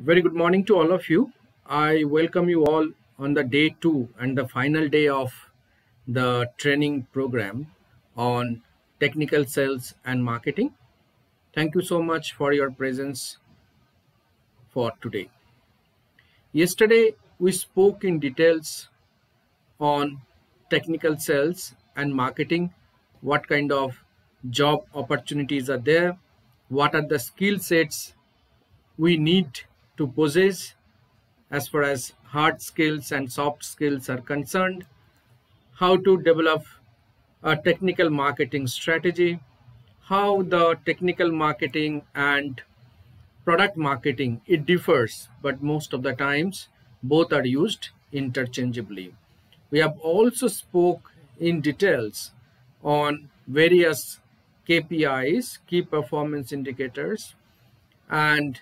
Very good morning to all of you. I welcome you all on the day 2 and the final day of the training program on technical sales and marketing. Thank you so much for your presence for today. Yesterday, we spoke in details on technical sales and marketing, what kind of job opportunities are there, what are the skill sets we need to possess as far as hard skills and soft skills are concerned, how to develop a technical marketing strategy, how the technical marketing and product marketing, it differs, but most of the times both are used interchangeably. We have also spoke in details on various KPIs, key performance indicators, and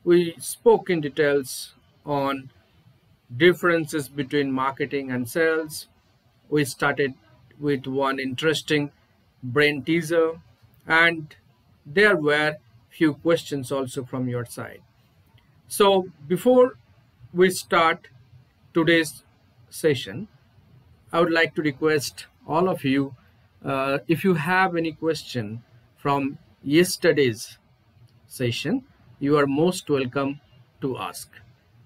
we spoke in details on differences between marketing and sales. We started with one interesting brain teaser, and there were few questions also from your side. So before we start today's session, I would like to request all of you, if you have any question from yesterday's session, you are most welcome to ask.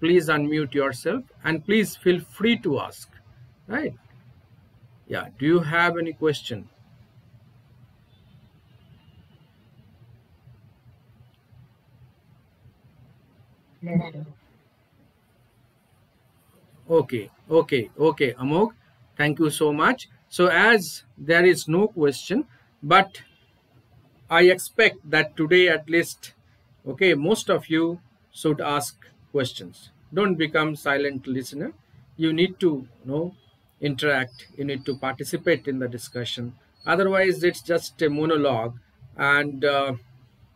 Please unmute yourself and please feel free to ask, right? Yeah, do you have any question? Okay, Amog, thank you so much. So as there is no question, but I expect that today at least, okay, most of you should ask questions. Don't become silent listener. You need to interact. You need to participate in the discussion. Otherwise, it's just a monologue, and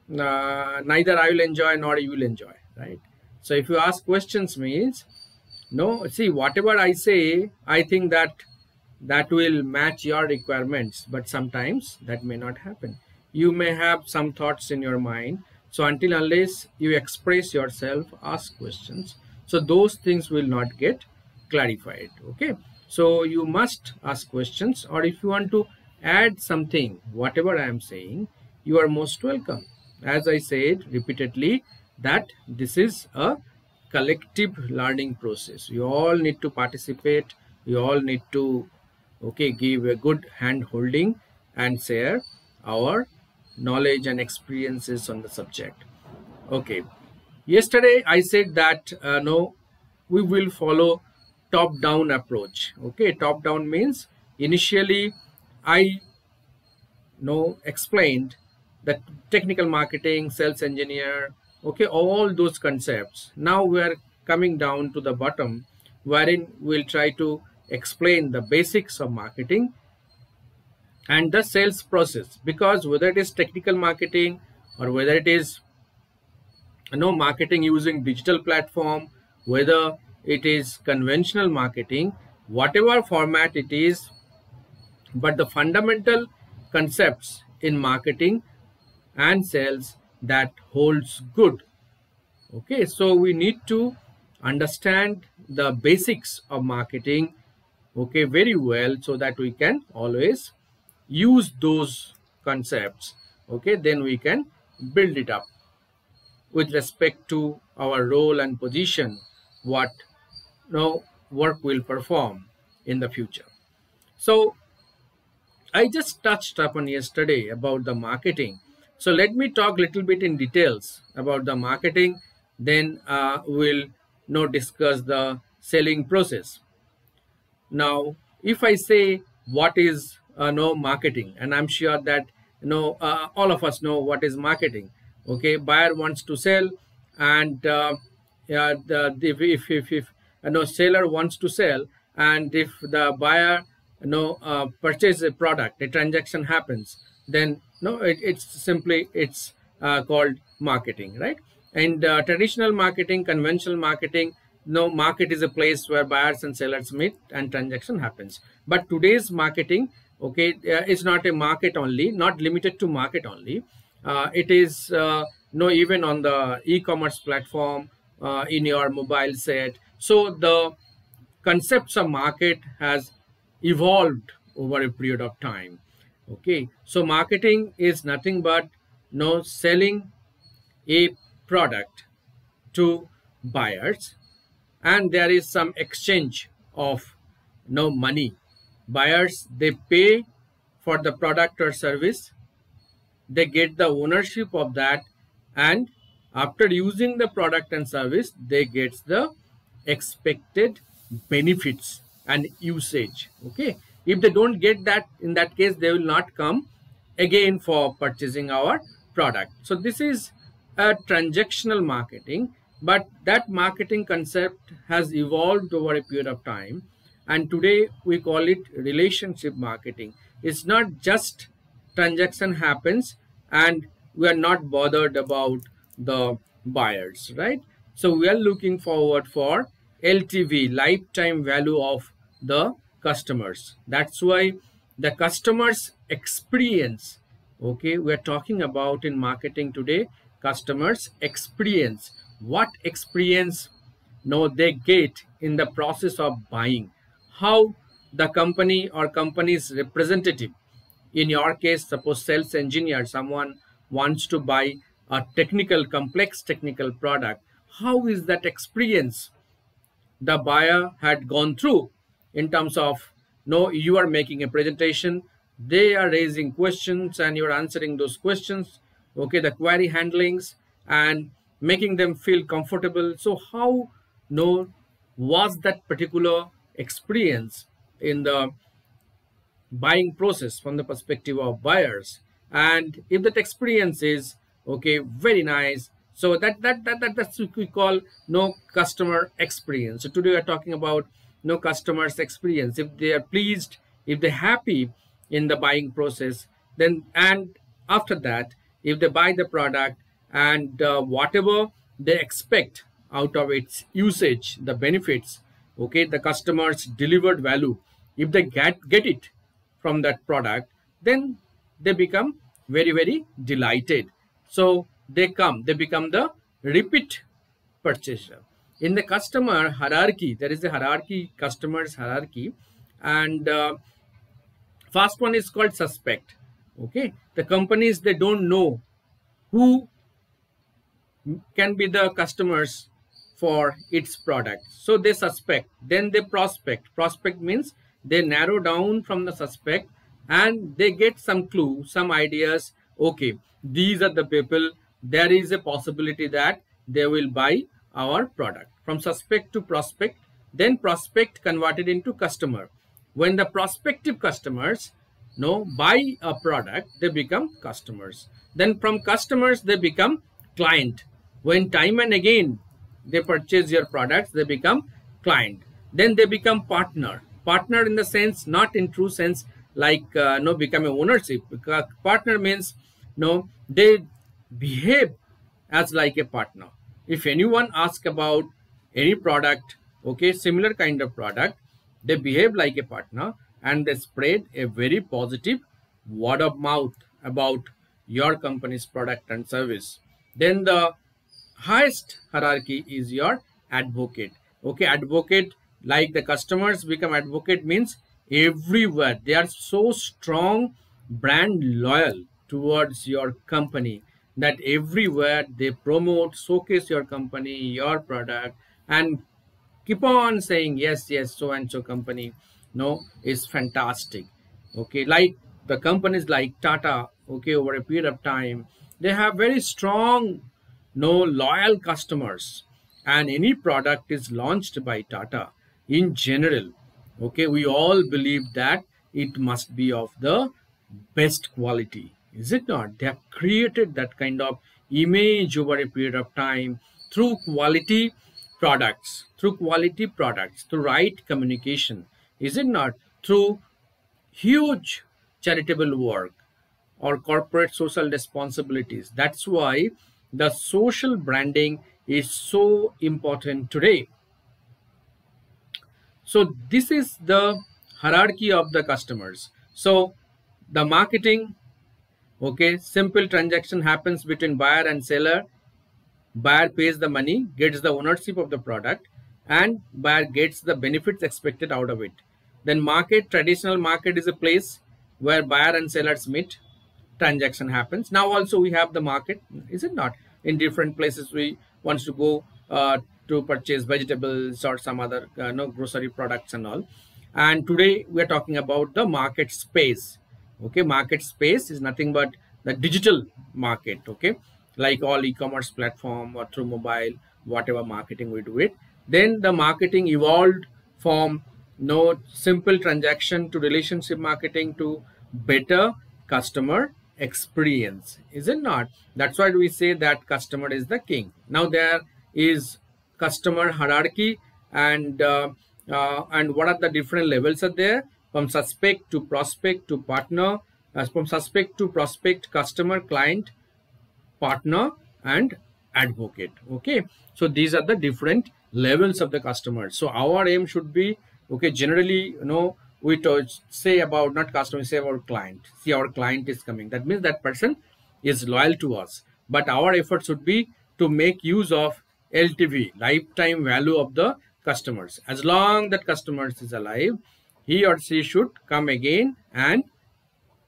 neither I will enjoy nor you will enjoy, right? So if you ask questions means, see, whatever I say, I think that will match your requirements, but sometimes that may not happen. You may have some thoughts in your mind. So until unless you express yourself, ask questions, so those things will not get clarified. Okay, so you must ask questions, or if you want to add something, whatever I am saying, you are most welcome. As I said repeatedly, that this is a collective learning process. You all need to participate. You all need to give a good hand holding and share our knowledge and experiences on the subject. Okay, yesterday I said that we will follow top-down approach. Okay, top-down means initially I explained that technical marketing, sales engineer, okay, all those concepts. Now we are coming down to the bottom, wherein we'll try to explain the basics of marketing and the sales process, because whether it is technical marketing or whether it is marketing using digital platform, whether it is conventional marketing, whatever format it is, but the fundamental concepts in marketing and sales, that holds good. Okay, so we need to understand the basics of marketing, okay, very well, so that we can always use those concepts. Okay, then we can build it up with respect to our role and position, what work will perform in the future. So I just touched upon yesterday about the marketing. So let me talk a little bit in details about the marketing, then we'll discuss the selling process. Now, if I say what is marketing, and I'm sure that all of us know what is marketing. Okay, buyer wants to sell, and if seller wants to sell, and if the buyer purchase a product, a transaction happens, then it's called marketing, right? And traditional marketing, conventional marketing, market is a place where buyers and sellers meet and transaction happens. But today's marketing, okay, is not a market only, not limited to market only. It is even on the e-commerce platform, in your mobile set. So the concepts of market has evolved over a period of time. Okay, so marketing is nothing but selling a product to buyers, and there is some exchange of money. Buyers, they pay for the product or service, they get the ownership of that, and after using the product and service they get the expected benefits and usage. Okay, if they don't get that, in that case they will not come again for purchasing our product. So this is a transactional marketing, but that marketing concept has evolved over a period of time, and today we call it relationship marketing. It's not just transaction happens and we are not bothered about the buyers, right? So we are looking forward for LTV, lifetime value of the customers. That's why the customers experience, okay, we are talking about in marketing today, customers experience. What experience they get in the process of buying, how the company or company's representative, in your case suppose sales engineer, someone wants to buy a complex technical product, how is that experience the buyer had gone through in terms of you are making a presentation, they are raising questions and you are answering those questions, okay, the query handlings and making them feel comfortable. So how was that particular experience in the buying process from the perspective of buyers? And if that experience is okay, very nice, so that's what we call customer experience. So today we are talking about customers experience. If they are pleased, if they're happy in the buying process, then and after that if they buy the product and whatever they expect out of its usage, the benefits, okay, the customers delivered value, if they get it from that product, then they become very delighted. So they become the repeat purchaser. In the customer hierarchy, there is a hierarchy, customers hierarchy, and first one is called suspect. Okay, the companies, they don't know who can be the customers for its product, so they suspect. Then they prospect means they narrow down from the suspect and they get some clue, some ideas, okay, these are the people, there is a possibility that they will buy our product. From suspect to prospect, then prospect converted into customer. When the prospective customers buy a product, they become customers. Then from customers they become client. When time and again they purchase your products, they become client. Then they become partner. Partner in the sense, not in true sense like become a ownership, because partner means they behave as like a partner. If anyone asks about any product, okay, similar kind of product, they behave like a partner and they spread a very positive word of mouth about your company's product and service. Then the highest hierarchy is your advocate. Okay, advocate, like the customers become advocate means everywhere they are so strong, brand loyal towards your company, that everywhere they promote, showcase your company, your product, and keep on saying yes, so and so company is fantastic. Okay, like the companies like Tata, okay, over a period of time they have very strong loyal customers, and any product is launched by Tata in general, okay, we all believe that it must be of the best quality, is it not? They have created that kind of image over a period of time through quality products, through right communication, is it not? Through huge charitable work or corporate social responsibilities. That's why the social branding is so important today. So this is the hierarchy of the customers. So the marketing, okay, simple transaction happens between buyer and seller. buyer pays the money, gets the ownership of the product, and buyer gets the benefits expected out of it. Then market, traditional market is a place where buyer and sellers meet, transaction happens. Now also we have the market, is it not? In different places we want to go to purchase vegetables or some other grocery products and all. And today we are talking about the market space. Okay, market space is nothing but the digital market. Okay, like all e-commerce platform or through mobile, whatever marketing we do it. Then the marketing evolved from no simple transaction to relationship marketing to better customer experience, is it not? That's why we say that customer is the king. Now there is customer hierarchy, and what are the different levels are there, from suspect to prospect to partner, from suspect to prospect, customer, client, partner, and advocate. Okay, so these are the different levels of the customer. So our aim should be, okay, generally, we say about not customer, say about client. See, our client is coming, that means that person is loyal to us, but our effort should be to make use of LTV, lifetime value of the customers. As long that customers is alive, he or she should come again and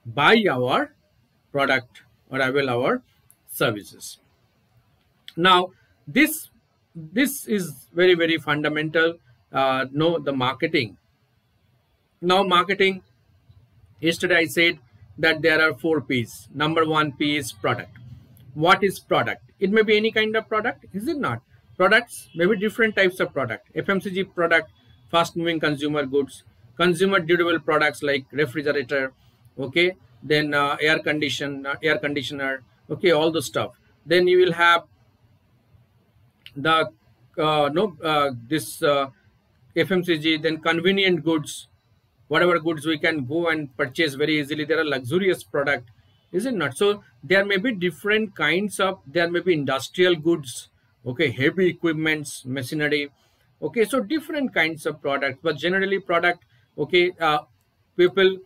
buy our product or avail our services. Now this is very fundamental. The marketing. Now marketing, yesterday I said that there are 4 P's. Number 1 P is product. What is product? It may be any kind of product, is it not? Products may be different types of product. FMCG product, fast moving consumer goods, consumer durable products like refrigerator, okay, then air conditioner, okay, all the stuff. Then you will have the this FMCG, then convenient goods, whatever goods we can go and purchase very easily. There are luxurious product, is it not? So there may be different kinds of, there may be industrial goods, okay, heavy equipments, machinery, okay, so different kinds of product. But generally product, okay, people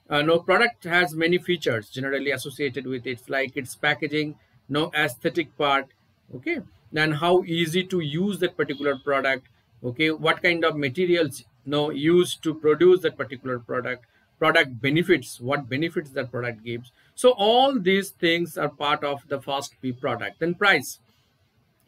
no, product has many features generally associated with it, like its packaging, no, aesthetic part, okay, then how easy to use that particular product, okay, what kind of materials used to produce that particular product benefits, what benefits that product gives. So all these things are part of the first P, product. Then price.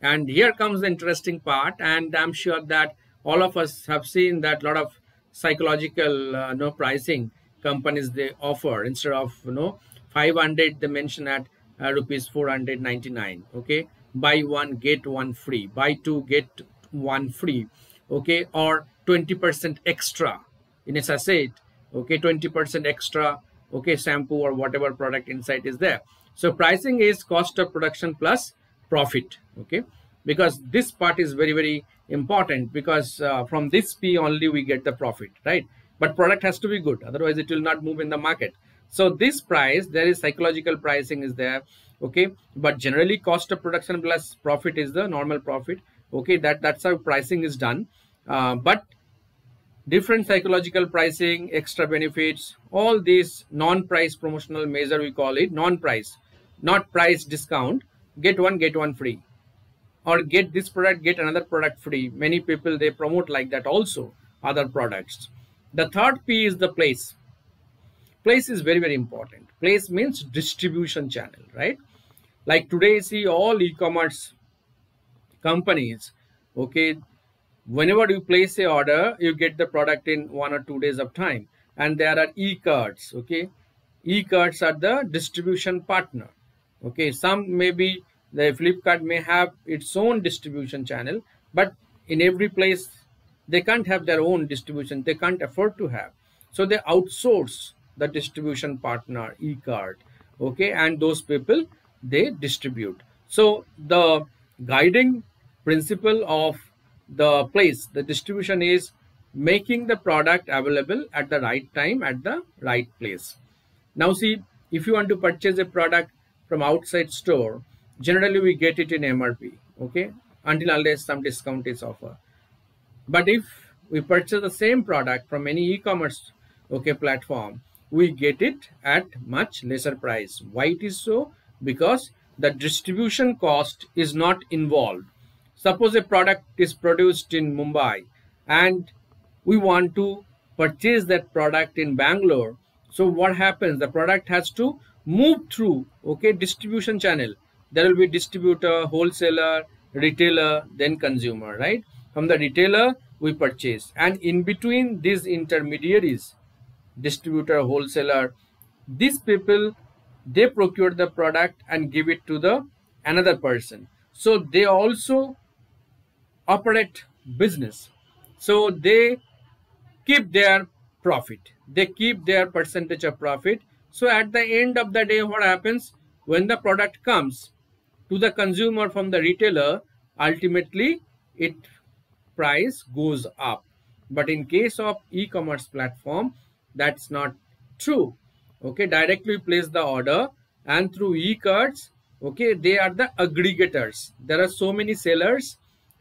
And here comes the interesting part, and I'm sure that all of us have seen that a lot of psychological pricing companies they offer. Instead of 500, they mention at rupees 499. Okay, buy one get one free, buy two get one free, okay, or 20% extra in a sachet, okay, 20% extra, okay, shampoo or whatever product inside is there. So pricing is cost of production plus profit, okay, because this part is very important, because from this P only we get the profit, right? But product has to be good, otherwise it will not move in the market. So this price, there is psychological pricing is there, okay, but generally cost of production plus profit is the normal profit, okay, that's how pricing is done. But different psychological pricing, extra benefits, all these non-price promotional measure, we call it non-price, not price discount, get one free, or get this product, get another product free. Many people they promote like that also, other products. The third P is the place. Place is very important. Place means distribution channel, right? Like today, see all e-commerce companies, okay, whenever you place a order, you get the product in 1 or 2 days of time. And there are e-carts, okay. E-carts are the distribution partner, okay. Some maybe the Flipkart may have its own distribution channel, but in every place they can't have their own distribution, they can't afford to have, so they outsource the distribution partner, e-cart, okay, and those people they distribute. So the guiding principle of the place, the distribution, is making the product available at the right time at the right place. Now see, if you want to purchase a product from outside store, generally we get it in MRP, okay, until unless some discount is offered. But if we purchase the same product from any e-commerce, okay, platform, we get it at much lesser price. Why it is so? Because the distribution cost is not involved. Suppose a product is produced in Mumbai and we want to purchase that product in Bangalore. So what happens? The product has to move through, okay, distribution channel. There will be distributor, wholesaler, retailer, then consumer, right? From the retailer we purchase, and in between these intermediaries, distributor, wholesaler, these people, they procure the product and give it to the another person. So they also operate business. So they keep their profit, they keep their percentage of profit. So at the end of the day, what happens? When the product comes to the consumer from the retailer, ultimately it price goes up. But in case of e-commerce platform, that's not true. Okay, directly place the order, and through e-cards, okay, they are the aggregators. There are so many sellers,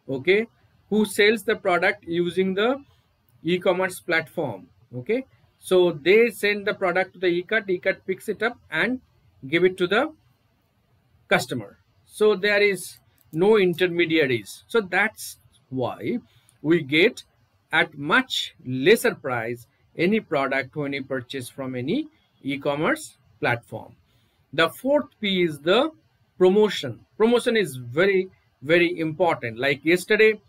okay, who sells the product using the e-commerce platform. Okay, so they send the product to the e-cart, e-cart picks it up and give it to the customer. So there is no intermediaries. So that's why we get at much lesser price any product when you purchase from any e-commerce platform. The fourth P is the promotion. Promotion is very, very important. Like yesterday,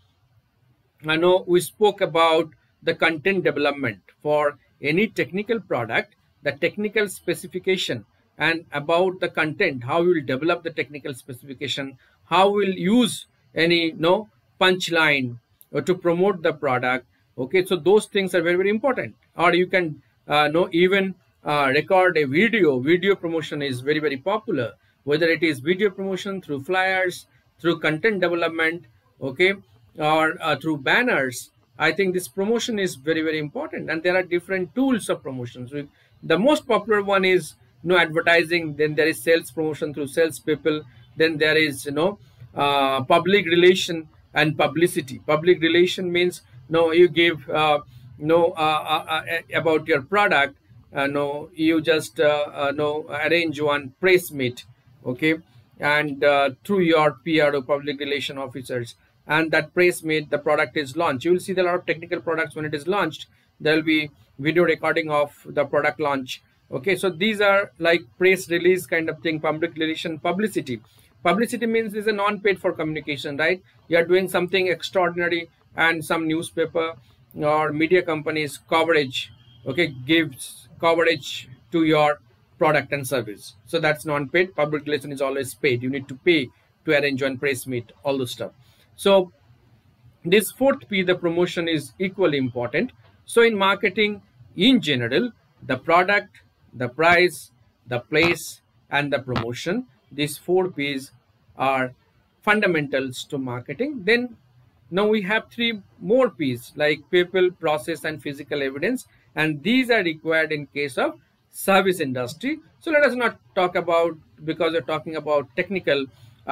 I know we spoke about the content development for any technical product, the technical specification, and about the content, how we will develop the technical specification, how we will use any punchline to promote the product. Okay, so those things are very, very important. Or you can even record a video promotion is very, very popular, whether it is video promotion through flyers, through content development, okay, or through banners. I think this promotion is very, very important, and there are different tools of promotions. The most popular one is advertising. Then there is sales promotion through salespeople. Then there is public relation and publicity. Public relation means you give about your product. You just arrange one press meet, okay, and through your PR or public relation officers, and that press meet, the product is launched. You will see that a lot of technical products, when it is launched, there will be video recording of the product launch. Okay, so these are like press release kind of thing. Public relation, publicity. Publicity means is a non-paid for communication, right? You are doing something extraordinary, and some newspaper or media companies coverage, okay, gives coverage to your product and service. So that's non-paid. Public relation is always paid. You need to pay to arrange one press meet, all those stuff. So this fourth P, the promotion, is equally important. So in marketing in general, the product, the price, the place, and the promotion, these four P's are fundamentals to marketing. Then now we have three more P's, like people, process, and physical evidence, and these are required in case of service industry. So let us not talk about, because we're talking about technical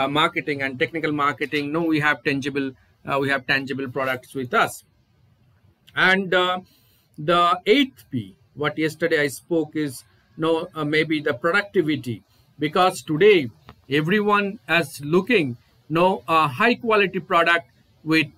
marketing, and technical marketing, no, we have tangible products with us. And the eighth P, what yesterday I spoke, is maybe the productivity, because today everyone is looking a high quality product with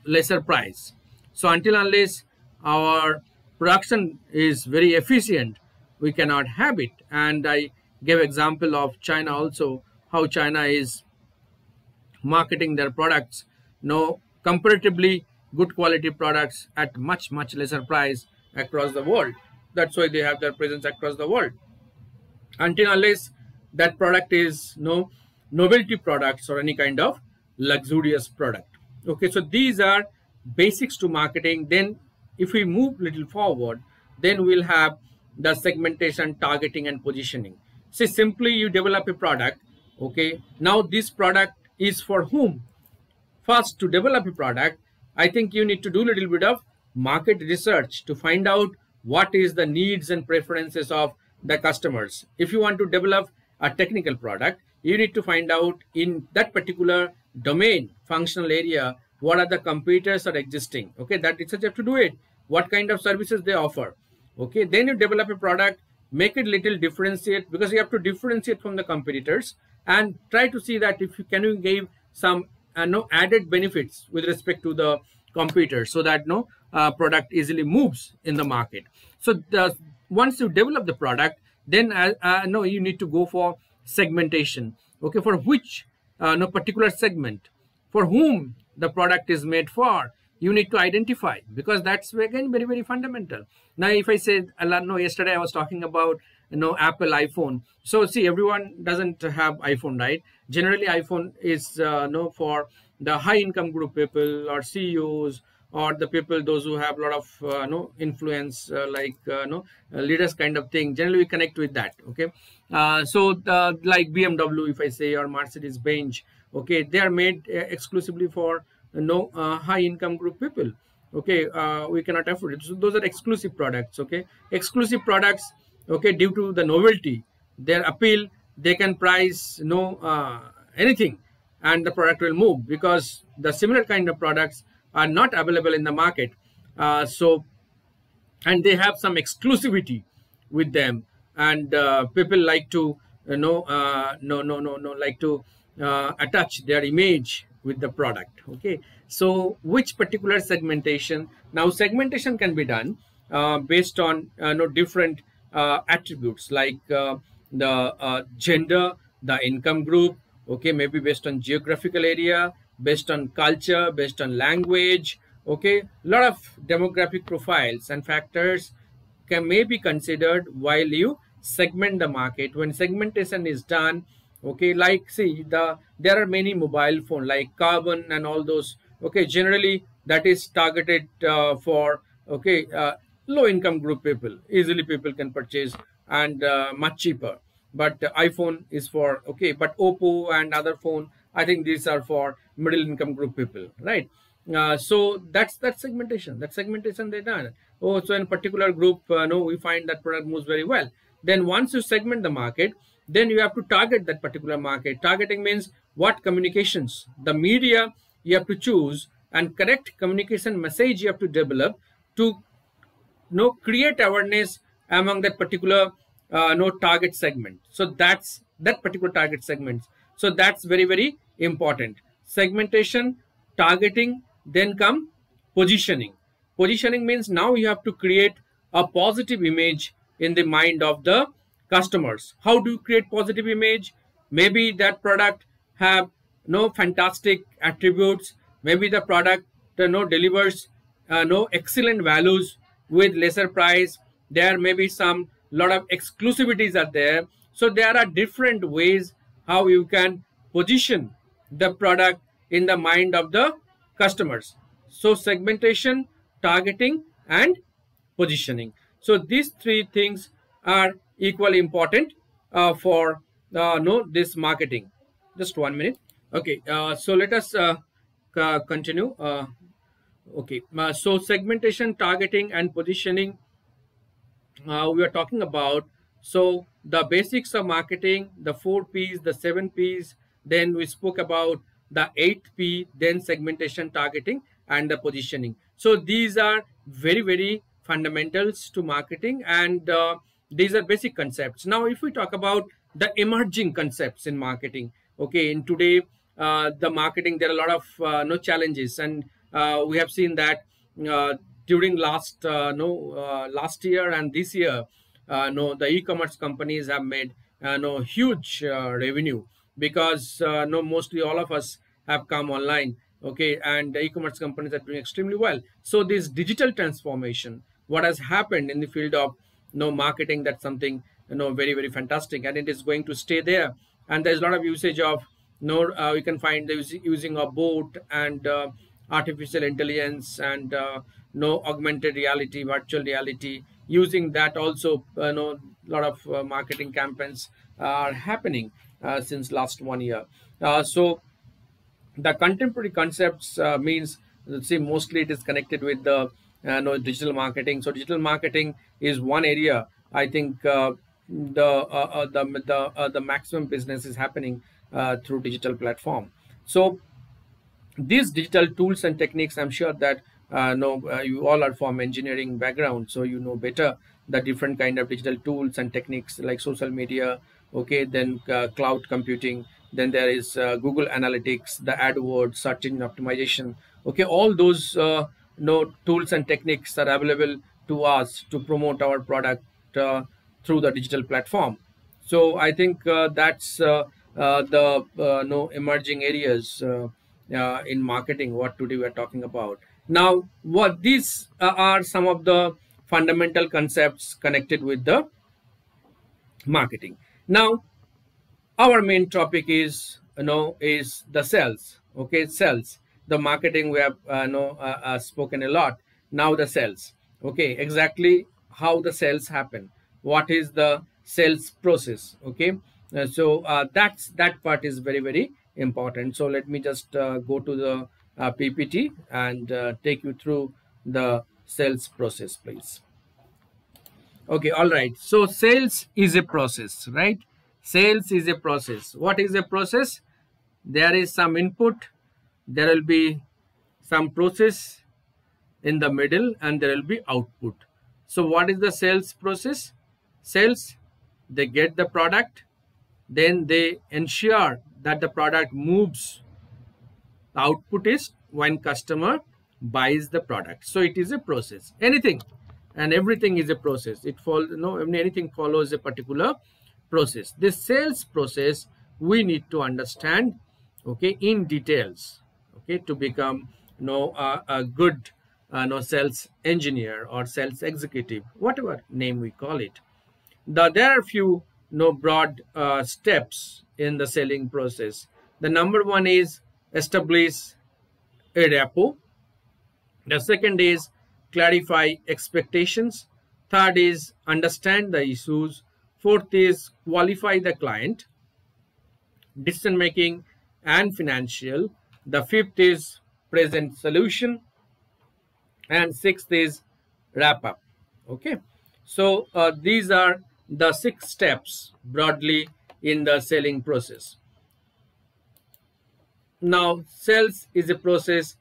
lesser price. So until unless our production is very efficient, we cannot have it. And I gave example of China also, how China is marketing their products, comparatively good quality products at much lesser price across the world. That's why they have their presence across the world. Until unless that product is novelty products or any kind of luxurious product. Okay, so these are basics to marketing. Then if we move little forward, then we'll have the segmentation, targeting, and positioning. See, simply you develop a product. Okay, now this product is for whom? First, to develop a product, I think you need to do a little bit of market research to find out what is the needs and preferences of the customers. If you want to develop a technical product, you need to find out in that particular domain, functional area, what are the competitors are existing. Okay, that research you have to do it. What kind of services they offer. Okay, then you develop a product, make it little differentiate, because you have to differentiate from the competitors. and try to see that if you can you give some no added benefits with respect to the competitor, so that no product easily moves in the market. So once you develop the product, then no, you need to go for segmentation. Okay, for which no particular segment, for whom the product is made for, you need to identify, because that's again very very fundamental. Now if I say, no, yesterday I was talking about Apple iPhone. So see, everyone doesn't have iPhone, right? Generally iPhone is no for the high income group people, or CEOs, or the people those who have a lot of no influence, like no leaders kind of thing. Generally we connect with that. Okay, so like BMW, if I say, or Mercedes Benz, okay, they are made exclusively for no high income group people. Okay, we cannot afford it. So those are exclusive products. Okay, exclusive products. Okay, due to the novelty, their appeal, they can price anything, and the product will move, because the similar kind of products are not available in the market. So and they have some exclusivity with them, and people like to like to attach their image with the product. Okay, so which particular segmentation? Now segmentation can be done based on different attributes, like the gender, the income group. Okay, maybe based on geographical area, based on culture, based on language. Okay, a lot of demographic profiles and factors may be considered while you segment the market. When segmentation is done, okay, like see, there are many mobile phone like Carbon and all those. Okay, generally that is targeted for okay low income group people, easily people can purchase, and much cheaper. But iPhone is for okay, but Oppo and other phone, I think these are for middle income group people, right? So that's segmentation. That segmentation they done. Oh, so in a particular group, no, we find that product moves very well. Then once you segment the market, then you have to target that particular market. Targeting means what communications, the media you have to choose, and correct communication message you have to develop to create awareness among that particular target segment. So that's that particular target segment. So that's very very important. Segmentation, targeting, then come positioning. Positioning means now you have to create a positive image in the mind of the customers. How do you create positive image? Maybe that product have no fantastic attributes. Maybe the product delivers no excellent values with lesser price. There may be some lot of exclusivities are there. So there are different ways how you can position the product in the mind of the customers. So segmentation, targeting, and positioning. So these three things are equally important for this marketing. Just 1 minute. Okay, so let us continue. Okay, so segmentation, targeting, and positioning we are talking about. So the basics of marketing, the 4 P's, the 7 P's, then we spoke about the 8th P, then segmentation, targeting, and the positioning. So these are very very fundamentals to marketing, and these are basic concepts. Now if we talk about the emerging concepts in marketing, okay, in today the marketing, there are a lot of no challenges, and we have seen that during last last year and this year, no, the e-commerce companies have made no huge revenue, because no, mostly all of us have come online. Okay, and the e-commerce companies are doing extremely well. So this digital transformation, what has happened in the field of marketing, that's something very very fantastic, and it is going to stay there. And there's a lot of usage of we can find the using of bot and artificial intelligence and augmented reality, virtual reality, using that also. A lot of marketing campaigns are happening since last 1 year. So the contemporary concepts means, see, mostly it is connected with the digital marketing. So digital marketing is one area. I think the maximum business is happening through digital platform. So these digital tools and techniques, I'm sure that you all are from engineering background, so you know better the different kind of digital tools and techniques like social media, okay, then cloud computing, then there is Google Analytics, the AdWords, search engine optimization. Okay, all those tools and techniques are available to us to promote our product through the digital platform. So I think that's the emerging areas in marketing what today we are talking about. Now, what these are some of the fundamental concepts connected with the marketing. Now, our main topic is is the sales. Okay, sales. The marketing we have spoken a lot. Now the sales. Okay, exactly how the sales happen. What is the sales process? Okay, that part is very, very important. So let me just go to the PPT and take you through the sales process, please. Okay, all right. So sales is a process, right? Sales is a process. What is a process? There is some input, there will be some process in the middle, and there will be output. So what is the sales process? Sales, they get the product, then they ensure that the product moves. The output is when customer buys the product. So it is a process. Anything and everything is a process. It follows, anything follows a particular process. This sales process we need to understand, okay, in details, okay, to become a good sales engineer or sales executive, whatever name we call it. There are a few broad steps in the selling process. The number one is establish a rapport. The second is clarify expectations. Third is understand the issues. Fourth is qualify the client, decision making and financial. The fifth is present solution, and sixth is wrap up. Okay, so these are the 6 steps broadly in the selling process. Now, sales is a process.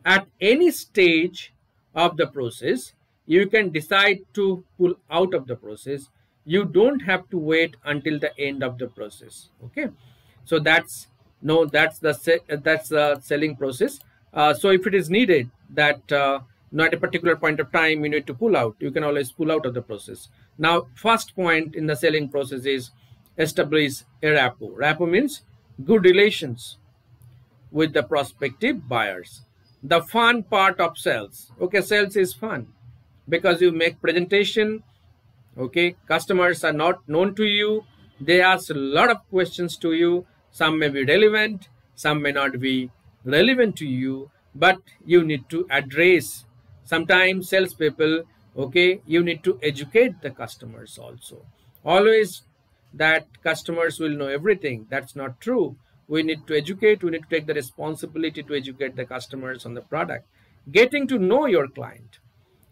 At any stage of the process, you can decide to pull out of the process. You don't have to wait until the end of the process. Okay, so that's the selling process. So if it is needed that at a particular point of time you need to pull out, you can always pull out of the process. Now, first point in the selling process is establish a rapport. Rapport means good relations with the prospective buyers. The fun part of sales. Okay, sales is fun because you make presentation. Okay, customers are not known to you. They ask a lot of questions to you. Some may be relevant, some may not be relevant to you, but you need to address. Sometimes salespeople, okay, you need to educate the customers also. Always that customers will know everything. That's not true. We need to educate. We need to take the responsibility to educate the customers on the product. Getting to know your client,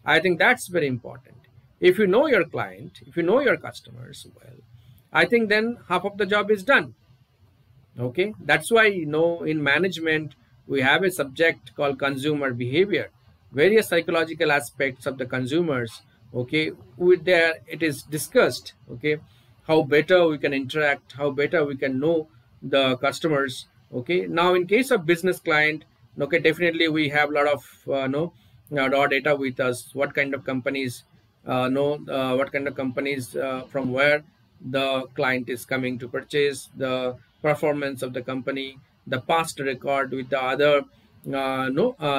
I think that's very important. If you know your client, if you know your customers well, I think then half of the job is done. Okay, that's why in management we have a subject called consumer behavior. Various psychological aspects of the consumers, okay, it is discussed. Okay, how better we can interact, how better we can know the customers. Okay, now in case of business client, okay, definitely we have a lot of raw data with us. What kind of companies from where the client is coming to purchase, the performance of the company, the past record with the other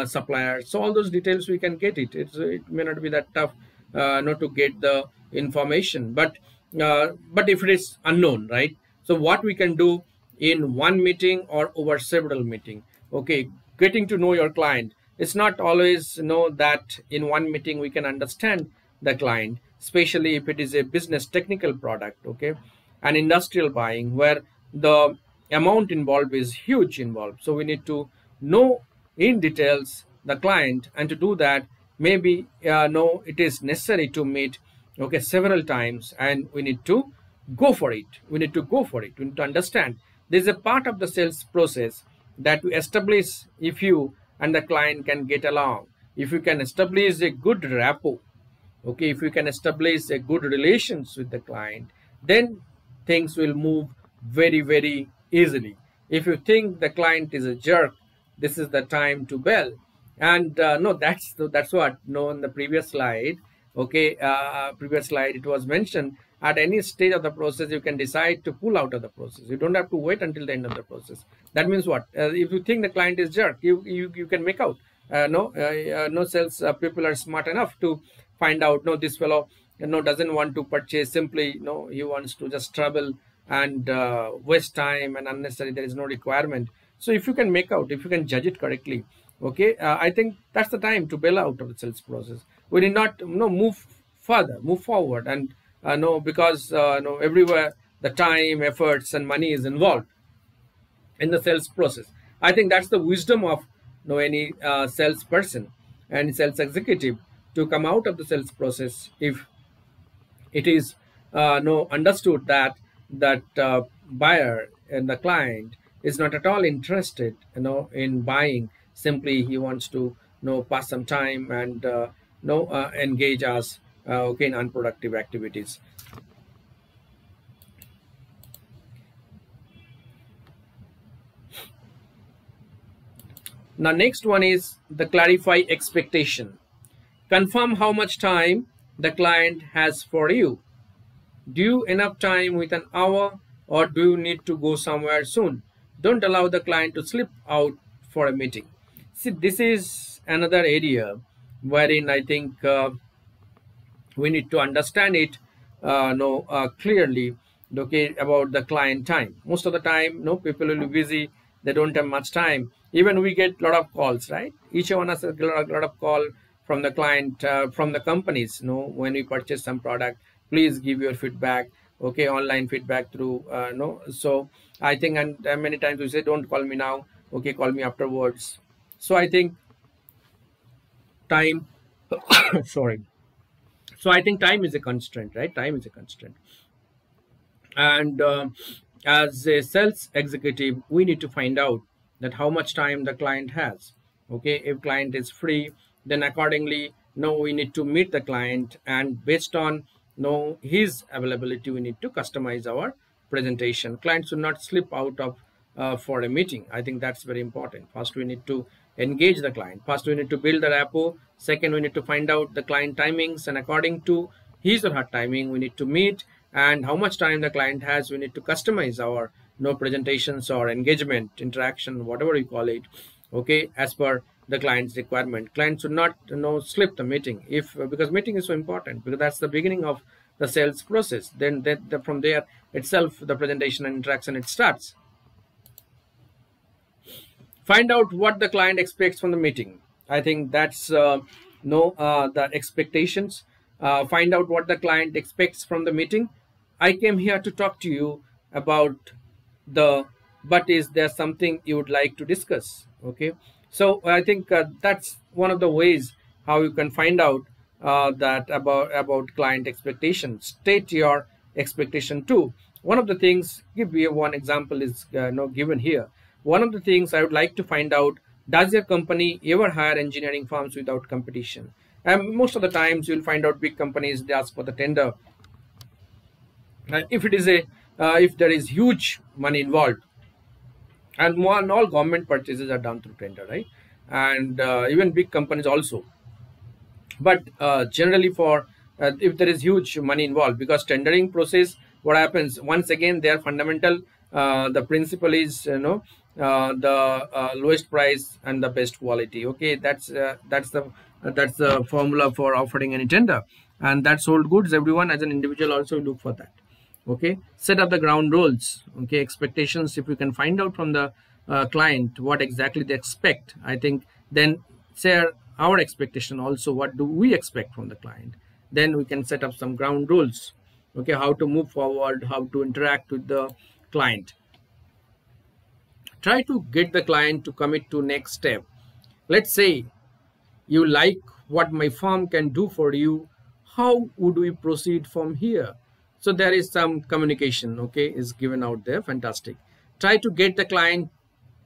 suppliers. So all those details we can get it. It may not be that tough to get the information, but if it is unknown, right? So what we can do in one meeting or over several meetings, okay, getting to know your client. It's not always that in one meeting we can understand the client, especially if it is a business technical product, okay, and industrial buying where the amount involved is huge involved. So we need to know in details the client, and to do that maybe it is necessary to meet, okay, several times, and we need to go for it. We need to understand. This is a part of the sales process that we establish. If you and the client can get along, if you can establish a good rapport, okay, if you can establish a good relations with the client, then things will move very, very easily. If you think the client is a jerk, this is the time to bail. And no, that's what, no, in the previous slide, okay, previous slide, it was mentioned at any stage of the process you can decide to pull out of the process. You don't have to wait until the end of the process. That means what? If you think the client is jerk, you can make out. No sales people are smart enough to find out, no, this fellow, doesn't want to purchase, simply, he wants to just travel and waste time and unnecessary, there is no requirement. So if you can make out, if you can judge it correctly, okay, I think that's the time to bail out of the sales process. We need not move forward, and because everywhere the time, efforts and money is involved in the sales process. I think that's the wisdom of any salesperson and sales executive, to come out of the sales process if it is understood that buyer and the client is not at all interested in buying. Simply he wants to pass some time and engage us in unproductive activities. Now next one is the clarify expectation. Confirm how much time the client has for you. Do you enough time with an hour, or do you need to go somewhere soon? Don't allow the client to slip out for a meeting. See, this is another area wherein I think we need to understand it clearly, okay, about the client time. Most of the time, people will be busy, they don't have much time. Even we get a lot of calls, right? Each one has a lot of call from the client, from the companies, when we purchase some product, please give your feedback, okay, online feedback through so I think, and many times we say, don't call me now, okay, call me afterwards. So I think time sorry, so I think time is a constraint, right? Time is a constraint. And as a sales executive, we need to find out that how much time the client has. Okay, if client is free, then accordingly, we need to meet the client, and based on his availability, we need to customize our presentation. Clients should not slip out of for a meeting. I think that's very important. First, we need to engage the client. First, we need to build the rapport. Second, we need to find out the client timings, and according to his or her timing, we need to meet. And how much time the client has, we need to customize our presentations or engagement, interaction, whatever you call it, okay, as per the client's requirement. Clients should not slip the meeting, because meeting is so important, because that's the beginning of the sales process. Then from there itself, the presentation and interaction, it starts. Find out what the client expects from the meeting. I think that's the expectations. Find out what the client expects from the meeting. I came here to talk to you about but is there something you would like to discuss? Okay, so I think that's one of the ways how you can find out that about client expectations. State your expectation too. One of the things, give me one example is given here. One of the things I would like to find out, does your company ever hire engineering firms without competition? And most of the times you'll find out big companies, they ask for the tender. If it is if there is huge money involved, and all government purchases are done through tender, right? And even big companies also. But generally for if there is huge money involved, because tendering process, what happens, once again, their fundamental the principle is the lowest price and the best quality. Okay, that's the formula for offering any tender, and that's sold goods. Everyone as an individual also look for that. Okay, set up the ground rules. Okay, expectations. If we can find out from the client what exactly they expect, I think then share our expectation also. What do we expect from the client? Then we can set up some ground rules. Okay, how to move forward, how to interact with the client. Try to get the client to commit to next step. Let's say you like what my firm can do for you. How would we proceed from here? So there is some communication, okay, is given out there. Fantastic. Try to get the client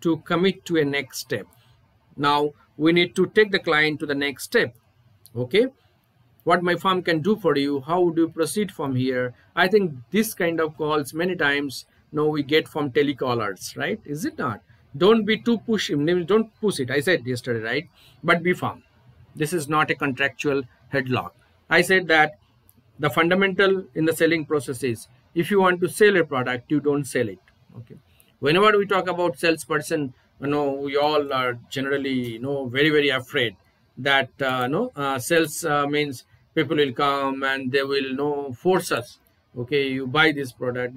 to commit to a next step. Now we need to take the client to the next step. Okay, what my firm can do for you, how do you proceed from here. I think this kind of calls many times we get from telecallers, right? Is it not? Don't be too pushy, don't push it. I said yesterday, right? But be firm. This is not a contractual headlock. I said that the fundamental in the selling process is, if you want to sell a product, you don't sell it. Okay. Whenever we talk about salesperson, we all are generally, very, very afraid that sales means people will come and they will force us. Okay, you buy this product,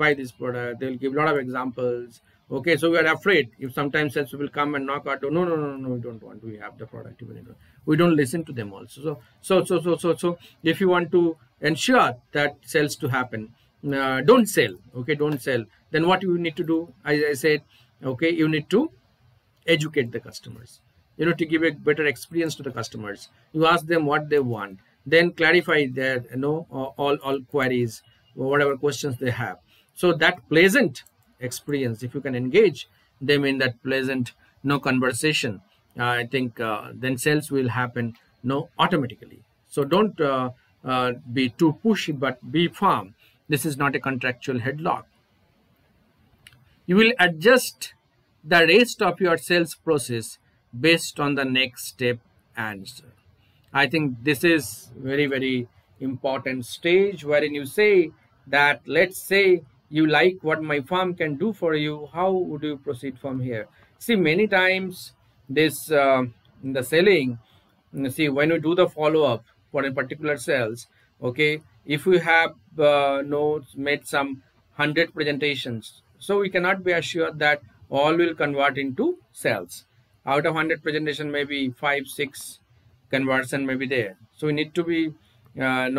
they'll give a lot of examples. Okay, so we are afraid if sometimes sales people come and knock our door. No, we don't want. We have the product. We don't listen to them also. So if you want to ensure that sales to happen, don't sell. Okay, don't sell. Then what you need to do, as I said, okay, you need to educate the customers. You know, to give a better experience to the customers. You ask them what they want, then clarify their all queries, whatever questions they have. So that pleasant experience, if you can engage them in that pleasant conversation, I think then sales will happen automatically. So don't be too pushy, but be firm. This is not a contractual headlock. You will adjust the rest of your sales process based on the next step answer. I think this is very, very important stage wherein you say that, let's say you like what my firm can do for you, how would you proceed from here? See, many times this in the selling, see, when you do the follow-up for a particular sales, okay, if we have made some 100 presentations, so we cannot be assured that all will convert into sales. Out of 100 presentation, maybe 5-6 conversion may be there. So we need to be very,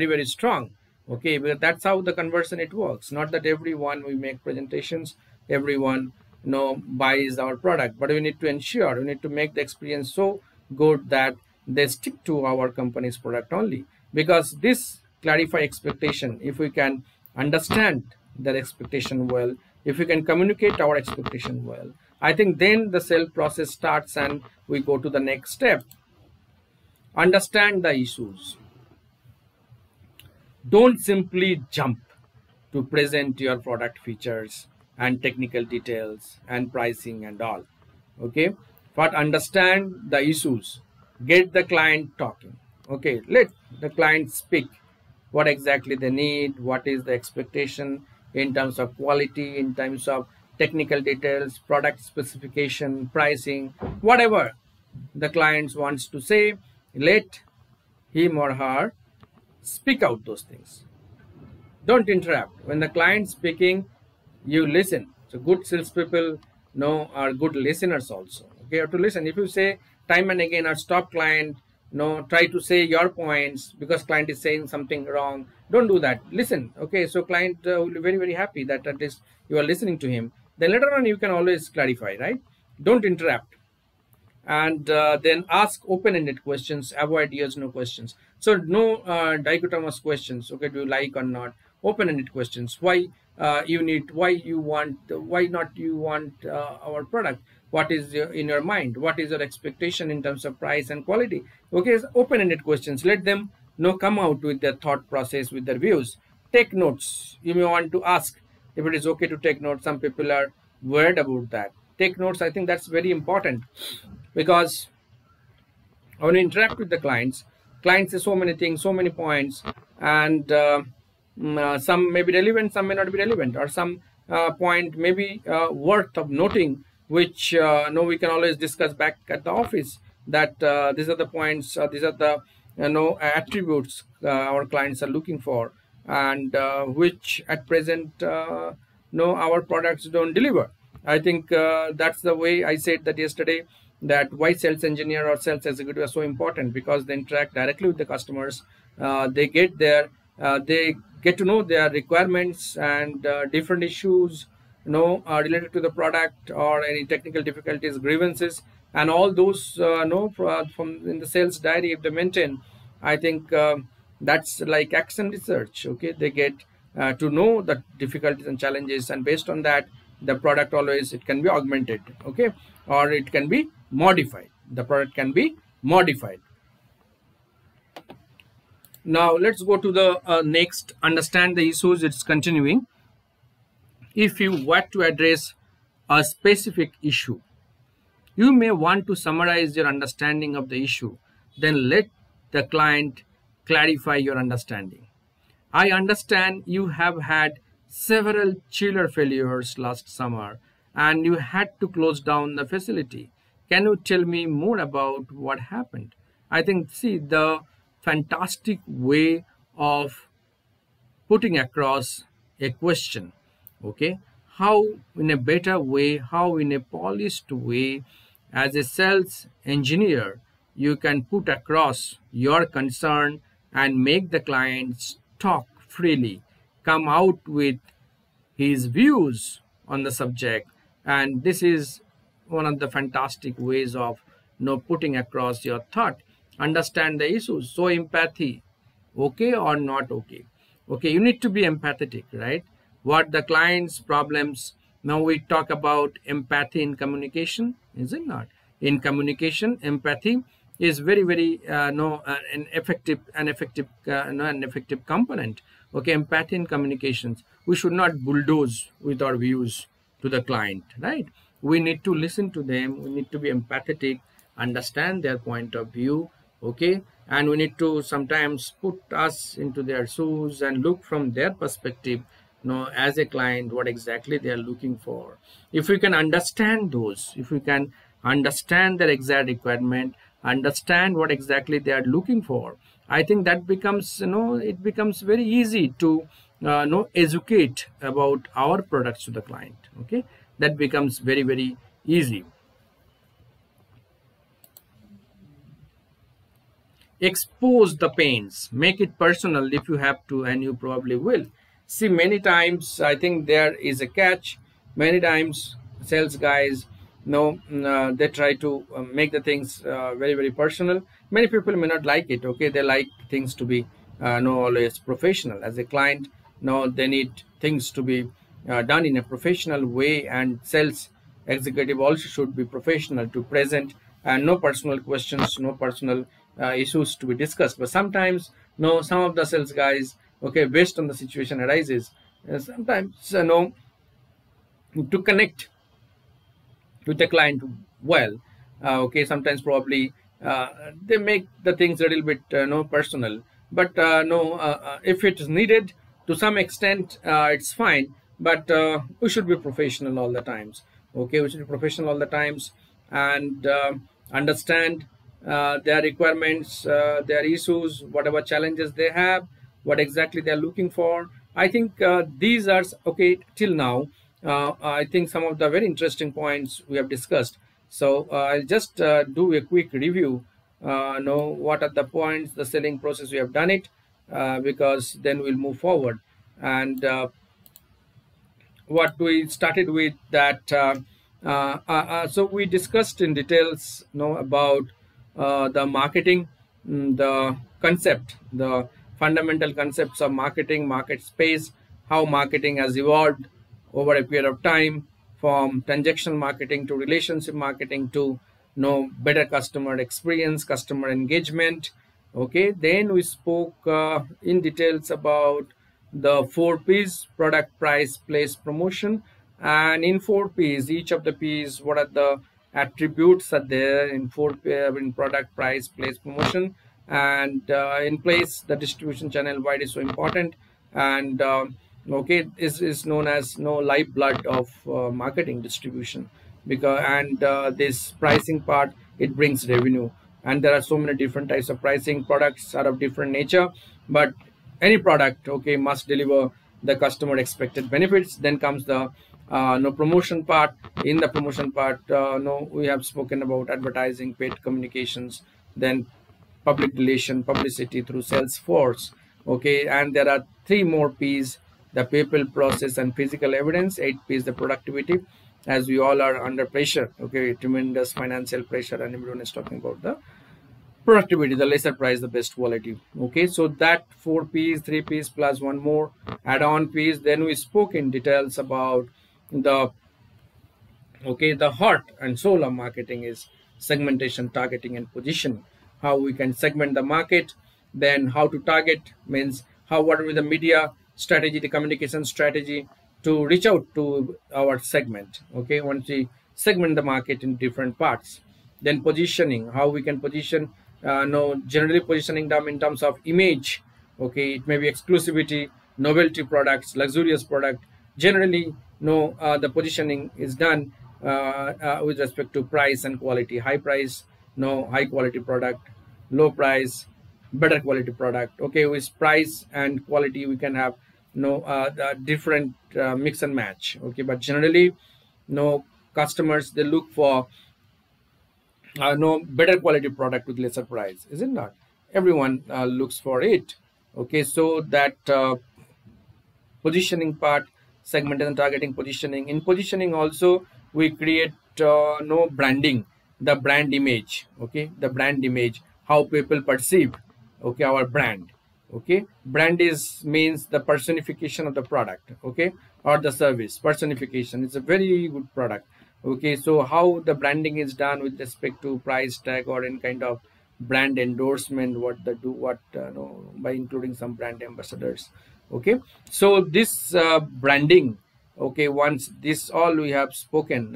very strong. Okay, because that's how the conversion it works. Not that everyone we make presentations, everyone buys our product, but we need to ensure, we need to make the experience so good that they stick to our company's product only. Because this clarify expectation, if we can understand that expectation well, if we can communicate our expectation well, I think then the sale process starts and we go to the next step. Understand the issues. Don't simply jump to present your product features and technical details and pricing and all. Okay, but understand the issues. Get the client talking. Okay, let the client speak. What exactly they need, what is the expectation in terms of quality, in terms of technical details, product specification, pricing, whatever the client wants to say, let him or her speak out those things. Don't interrupt. When the client speaking, you listen. So good salespeople are good listeners also. Okay, you have to listen. If you say time and again or stop client, try to say your points because client is saying something wrong. Don't do that. Listen. Okay, so client will be very, very happy that at least you are listening to him. Then later on you can always clarify, right? Don't interrupt. And then ask open-ended questions, avoid yes no questions. So no dichotomous questions. Okay, do you like or not? Open-ended questions. Why you need, why you want, why not you want our product? What is in your mind? What is your expectation in terms of price and quality? Okay, so open-ended questions. Let them come out with their thought process, with their views. Take notes. You may want to ask if it is okay to take notes. Some people are worried about that. Take notes. I think that's very important because when you interact with the clients say so many things, so many points, and some may be relevant, some may not be relevant, or some point may be worth of noting, which we can always discuss back at the office, that these are the points, these are the attributes our clients are looking for, and which at present our products don't deliver. I think that's the way I said that yesterday, that why sales engineer or sales executive are so important, because they interact directly with the customers. They get they get to know their requirements and different issues related to the product or any technical difficulties, grievances, and all those from in the sales diary if they maintain. I think that's like action research. Okay, they get to know the difficulties and challenges, and based on that the product always, it can be augmented, okay, or it can be modified. The product can be modified. Now let's go to the next, understand the issues. It's continuing. If you want to address a specific issue, you may want to summarize your understanding of the issue, then let the client clarify your understanding. I understand you have had several chiller failures last summer and you had to close down the facility. Can you tell me more about what happened? I think, see, the fantastic way of putting across a question, okay, how in a better way, how in a polished way, as a sales engineer you can put across your concern and make the clients talk freely, come out with his views on the subject. And this is one of the fantastic ways of putting across your thought. Understand the issues. So empathy, okay or not okay? Okay, you need to be empathetic, right? What the client's problems. Now we talk about empathy in communication, is it not? In communication, empathy is very, very an effective component. Okay, empathy in communications. We should not bulldoze with our views to the client, right? We need to listen to them. We need to be empathetic, understand their point of view, okay, and we need to sometimes put us into their shoes and look from their perspective, as a client, what exactly they are looking for. If we can understand those, if we can understand their exact requirement, understand what exactly they are looking for, I think that becomes, it becomes very easy to educate about our products to the client. Okay, that becomes very, very easy. Expose the pains, make it personal if you have to, and you probably will. See, many times I think there is a catch. Many times sales guys, they try to make the things very, very personal. Many people may not like it. Okay, they like things to be always professional. As a client, they need things to be done in a professional way, and sales executive also should be professional to present, and no personal questions, no personal issues to be discussed. But sometimes, some of the sales guys, okay, based on the situation arises, sometimes to connect with the client well, okay, sometimes probably they make the things a little bit personal, but if it is needed to some extent, it's fine, but we should be professional all the times. Okay, we should be professional all the times, and understand their requirements, their issues, whatever challenges they have, what exactly they are looking for. I think these are okay till now. I think some of the very interesting points we have discussed. So I'll just do a quick review. Know what are the points, the selling process we have done it, because then we'll move forward. And what we started with that. So we discussed in details, about the marketing, the concept, the fundamental concepts of marketing, market space, how marketing has evolved over a period of time, from transactional marketing to relationship marketing to better customer experience, customer engagement. Okay, then we spoke in details about the 4Ps: product, price, place, promotion. And in 4Ps, each of the Ps, what are the attributes are there in in product, price, place, promotion. And in place, the distribution channel, why it is so important. And okay, is known as lifeblood of marketing, distribution, because and this pricing part, it brings revenue. And there are so many different types of pricing. Products are of different nature, but any product, okay, must deliver the customer expected benefits. Then comes the promotion part. In the promotion part, we have spoken about advertising, paid communications, then public relation, publicity through Salesforce. Okay, and there are 3 more P's: the people, process, and physical evidence. 8 P's, the productivity, as we all are under pressure. Okay, tremendous financial pressure, and everyone is talking about the productivity, the lesser price, the best quality. Okay, so that 4 P's, 3 P's plus 1 more add-on P's. Then we spoke in details about the the heart and soul of marketing is segmentation, targeting, and positioning. How we can segment the market, Then how to target means what will be the media strategy, the communication strategy to reach out to our segment. Okay, once we segment the market in different parts. Then positioning, how we can position, generally positioning them in terms of image. Okay, it may be exclusivity, novelty products, luxurious product. Generally, the positioning is done with respect to price and quality. High price, high quality product. Low price, better quality product. Okay, with price and quality we can have the different mix and match. Okay, but generally customers, they look for no better quality product with lesser price, isn't that? Everyone looks for it. Okay, so that positioning part, segment and targeting positioning. In positioning also we create no branding, the brand image. Okay, the brand image, how people perceive, okay, our brand. Okay, brand is means the personification of the product, okay, or the service. Personification is a very good product. Okay, so how the branding is done with respect to price tag or any kind of brand endorsement, what they do, what by including some brand ambassadors. Okay, so this branding, okay, once this all we have spoken,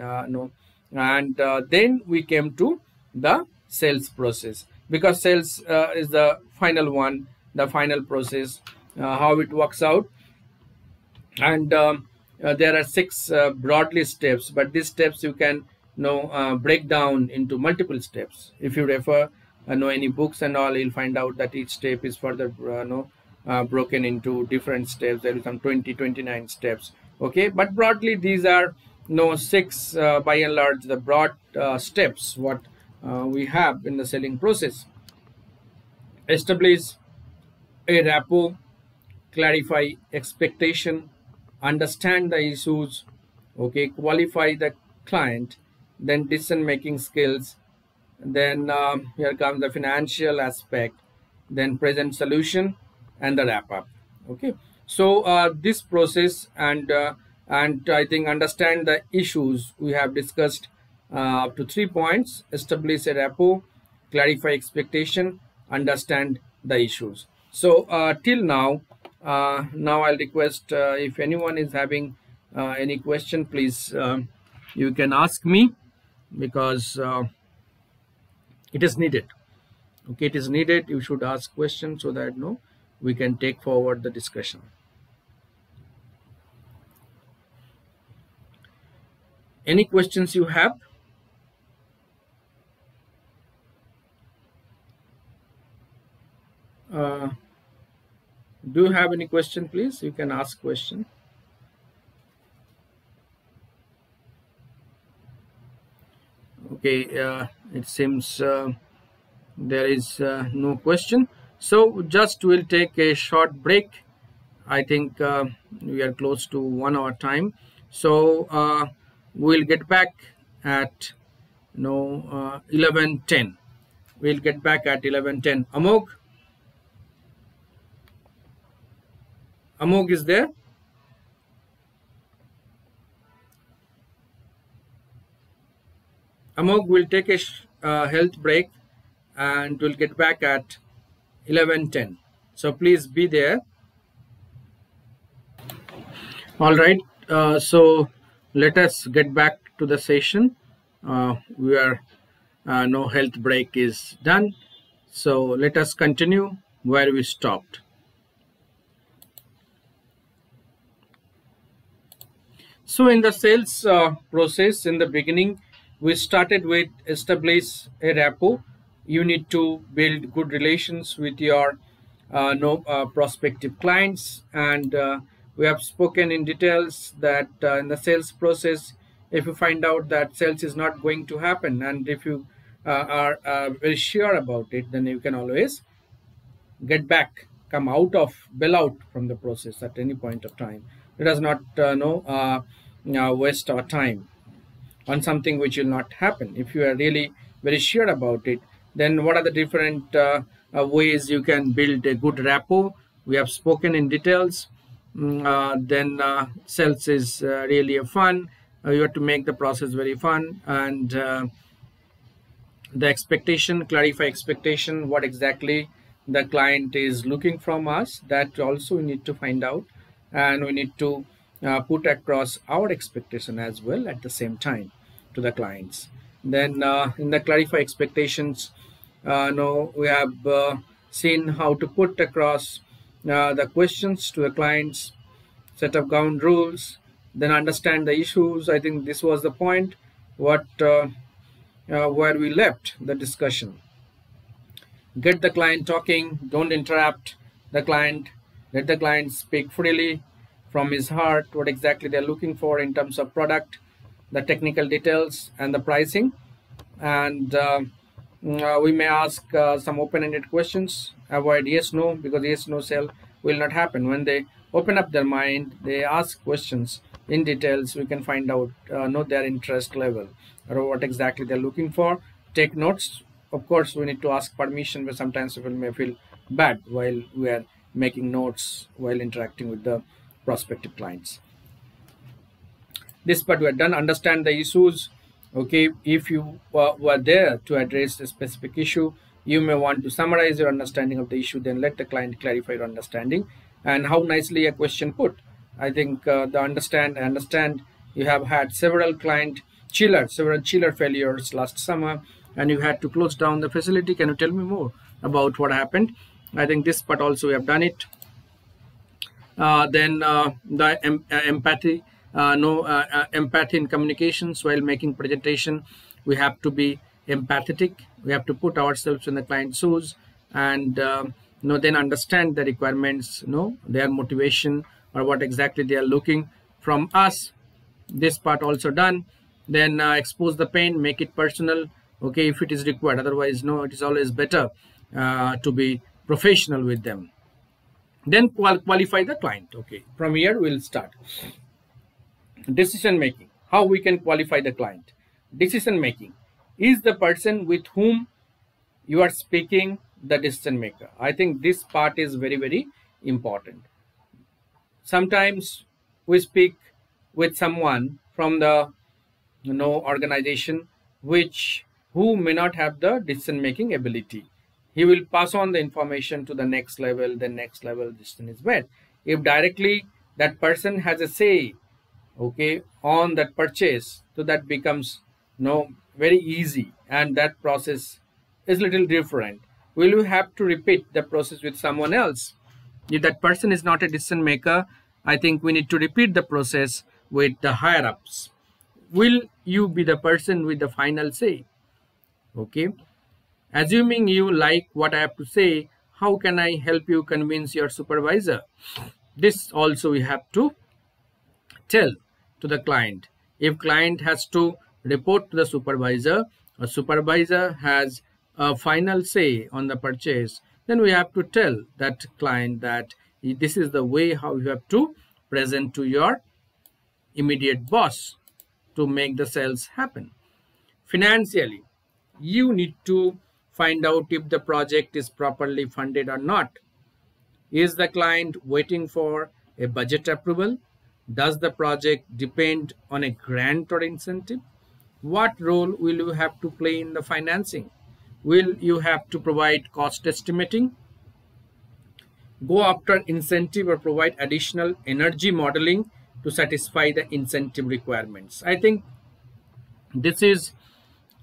and then we came to the sales process, because sales is the final one, the final process, how it works out. And there are six broadly steps, but these steps you can break down into multiple steps. If you refer any books and all, you'll find out that each step is further broken into different steps. There is some 29 steps. Okay, but broadly these are six by and large the broad steps what we have in the selling process. Establish a rapport, clarify expectation, understand the issues, okay, qualify the client, then decision making skills, then here comes the financial aspect, then present solution, and the wrap up. Okay, so this process, and I think understand the issues we have discussed up to 3 points: establish a rapport, clarify expectation, understand the issues. So till now, now I'll request if anyone is having any question, please you can ask me, because it is needed. Okay, it is needed. You should ask questions so that we can take forward the discussion. Any questions you have? Do you have any question? Please, you can ask question. Okay, it seems there is no question. So just we'll take a short break. I think we are close to 1 hour time. So we'll get back at 11:10. We'll get back at 11:10. Amog is there? Amog will take a health break and we'll get back at 11:10. So please be there. All right. So let us get back to the session. We are no health break is done. So let us continue where we stopped. So in the sales process, in the beginning, we started with establish a rapport. You need to build good relations with your prospective clients, and we have spoken in details that in the sales process, if you find out that sales is not going to happen, and if you are very sure about it, then you can always get back, come out of, bail out from the process at any point of time. Let us not waste our time on something which will not happen. If you are really very sure about it, then what are the different ways you can build a good rapport? We have spoken in details. Then sales is really a fun. You have to make the process very fun, and the expectation, clarify expectation, what exactly the client is looking from us, that also we need to find out, and we need to put across our expectation as well at the same time to the clients. Then in the clarify expectations, no, we have seen how to put across the questions to the clients, set of ground rules, then understand the issues. I think this was the point what where we left the discussion. Get the client talking, don't interrupt the client, let the client speak freely from his heart what exactly they're looking for in terms of product, the technical details and the pricing. And we may ask some open-ended questions. Avoid yes no, because yes no sell will not happen. When they open up their mind, they ask questions in details, we can find out know their interest level or what exactly they're looking for. Take notes. Of course, we need to ask permission, but sometimes people may feel bad while we are making notes while interacting with the prospective clients. This part we are done. Understand the issues. Okay, if you were there to address a specific issue, you may want to summarize your understanding of the issue, then let the client clarify your understanding. And how nicely a question put. I think the understand you have had several chiller failures last summer, and you had to close down the facility. Can you tell me more about what happened? I think this part also we have done it. Then the empathy, empathy in communications while making presentation. We have to be empathetic. We have to put ourselves in the client's shoes, and then understand the requirements, their motivation or what exactly they are looking from us. This part also done. Then expose the pain, make it personal. Okay, if it is required. Otherwise, no, it is always better to be professional with them. Then qualify the client. Okay, from here we'll start. Decision making. How we can qualify the client? Decision making is the person with whom you are speaking the decision maker. I think this part is very, very important. Sometimes we speak with someone from the organization who may not have the decision making ability. He will pass on the information to the next level. The next level decision is made. If directly that person has a say, okay, on that purchase, so that becomes very easy, and that process is little different. Will you have to repeat the process with someone else? If that person is not a decision maker, I think we need to repeat the process with the higher ups. Will you be the person with the final say? Okay. Assuming you like what I have to say, how can I help you convince your supervisor? This also we have to tell to the client. If client has to report to the supervisor, a supervisor has a final say on the purchase, then we have to tell that client that this is the way how you have to present to your immediate boss to make the sales happen. Financially, you need to find out if the project is properly funded or not. Is the client waiting for a budget approval? Does the project depend on a grant or incentive? What role will you have to play in the financing? Will you have to provide cost estimating? Go after incentive or provide additional energy modeling to satisfy the incentive requirements. I think this is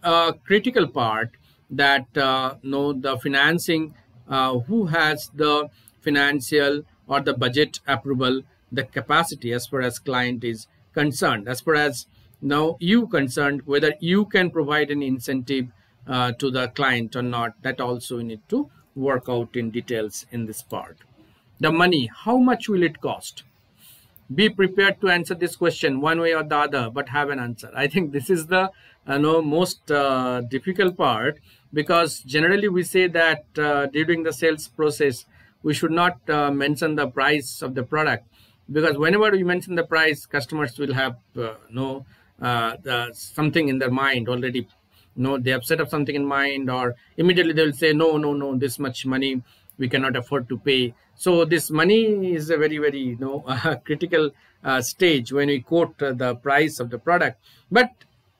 a critical part, that the financing, who has the financial or the budget approval, the capacity as far as client is concerned, as far as now you concerned, whether you can provide an incentive to the client or not, that also we need to work out in details in this part. The money, how much will it cost? Be prepared to answer this question one way or the other, but have an answer. I think this is the most difficult part, because generally we say that during the sales process we should not mention the price of the product, because whenever we mention the price, customers will have something in their mind already. They have set up something in mind, or immediately they will say no, this much money we cannot afford to pay. So this money is a very, very critical stage when we quote the price of the product. But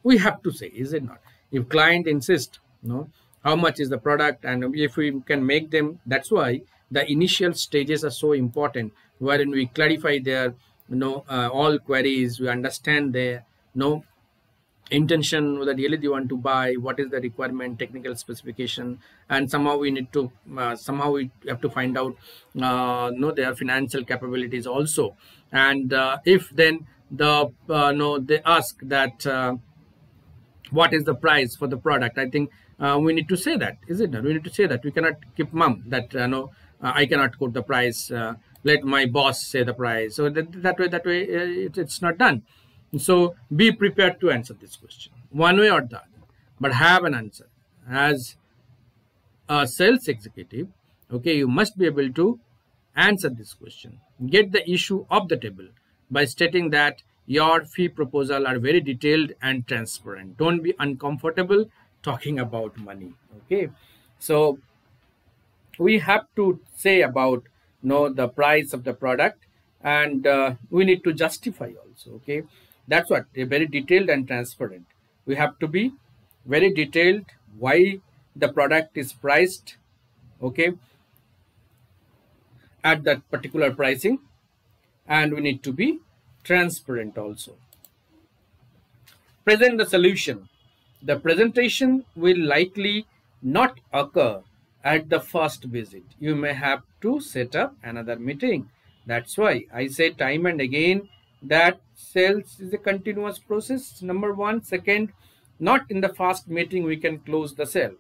we have to say, is it not? If client insists, how much is the product, and if we can make them. That's why the initial stages are so important, wherein we clarify their all queries, we understand their intention, whether really they want to buy, what is the requirement, technical specification, and somehow we need to somehow we have to find out their financial capabilities also. And if then they ask that what is the price for the product, I think we need to say that, is it not? We need to say that. We cannot keep mum that I cannot quote the price, let my boss say the price. So that way it's not done. So be prepared to answer this question one way or the other, but have an answer. As a sales executive, okay, you must be able to answer this question. Get the issue off the table by stating that your fee proposal are very detailed and transparent. Don't be uncomfortable talking about money. Okay, so we have to say about the price of the product, and we need to justify also. Okay, that's what, very detailed and transparent. We have to be very detailed why the product is priced, okay, at that particular pricing, and we need to be transparent also. Present the solution. The presentation will likely not occur at the first visit. You may have to set up another meeting. That's why I say time and again that sales is a continuous process, number one. Second, not in the first meeting we can close the sale.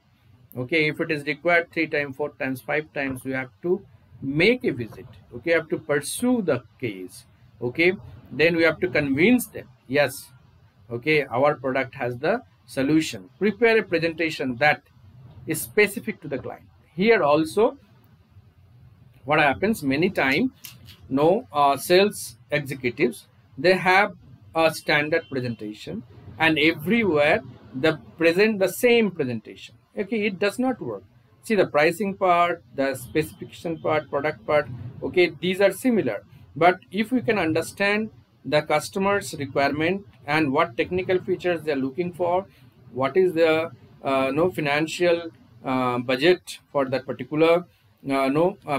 Okay, if it is required 3 times, 4 times, 5 times, we have to make a visit. Okay, you have to pursue the case. Okay, then we have to convince them, yes, okay, our product has the solution. Prepare a presentation that is specific to the client. Here also, what happens many times, sales executives, they have a standard presentation, and everywhere they present the same presentation. Okay, it does not work. See, the pricing part, the specification part, product part, okay, these are similar. But if we can understand the customer's requirement and what technical features they are looking for, what is the financial budget for that particular